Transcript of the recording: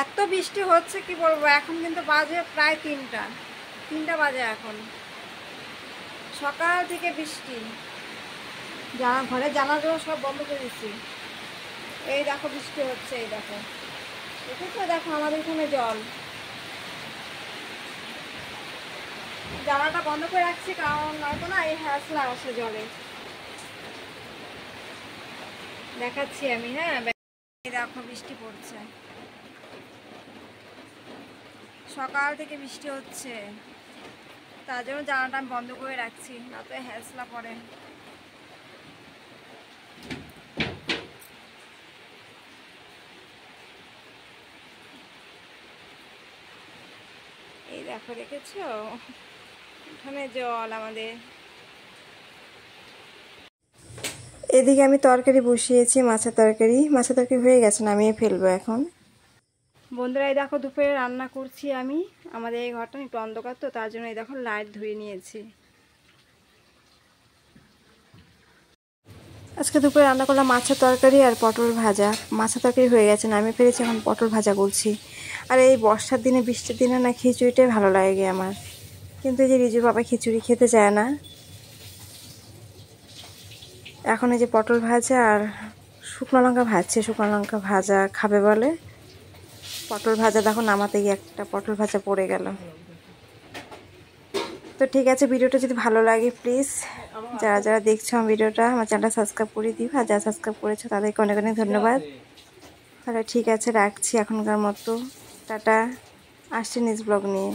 এত বৃষ্টি হচ্ছে কি বলবো। এখন কিন্তু বাজে প্রায় 3টা বাজে। এখন সকাল থেকে বৃষ্টি, ঘরে জানালা সব বন্ধ করে দিচ্ছি। এই দেখো বৃষ্টি হচ্ছে, এই দেখো, দেখেছো? দেখো আমাদের এখানে জল। জানালাটা বন্ধ করে রাখছি কারণ নয়তো না এই হ্যাঁসলা আসে জলে। দেখাচ্ছি আমি, হ্যাঁ। এই দেখো বৃষ্টি পড়ছে, সকাল থেকে বৃষ্টি হচ্ছে, তার জন্য জানালাটা আমি বন্ধ করে রাখছি, না তো হ্যাঁসলা পড়ে। এই দেখো, দেখেছো এখানে জল আমাদের। এদিকে আমি তরকারি বসিয়েছি, মাছের তরকারি হয়ে গেছে, নামিয়ে ফেলবো এখন। বন্ধুরা, এই দেখো দুপুরে রান্না করছি আমি। আমাদের এই ঘরটা একটু অন্ধকার, তো তার জন্য এই দেখো লাইট ধরিয়ে নিয়েছি। আজকে দুপুরে রান্না করলাম মাছের তরকারি আর পটল ভাজা। মাছের তরকারি হয়ে গেছে, নামিয়ে ফেলেছি, এখন পটল ভাজা করছি। আর এই বর্ষার দিনে, বৃষ্টির দিনে না খিচুড়িটাই ভালো লাগে আমার। কিন্তু এই যে রিজু বাবা খিচুড়ি খেতে চায় না। এখন এই যে পটল ভাজা আর শুকনো লঙ্কা ভাজছে, শুকনো লঙ্কা ভাজা খাবে বলে। পটল ভাজা দেখো নামাতে গিয়ে একটা পটল ভাজা পড়ে গেল। তো ঠিক আছে, ভিডিওটা যদি ভালো লাগে প্লিজ যারা যারা দেখছো আমার ভিডিওটা, আমার চ্যানেলটা সাবস্ক্রাইব করে দিও। আর যারা সাবস্ক্রাইব করেছো তাদেরকে অনেক অনেক ধন্যবাদ। তাহলে ঠিক আছে, রাখছি এখনকার মতো। টাটা, আসছি নেক্সট ব্লগ নিয়ে।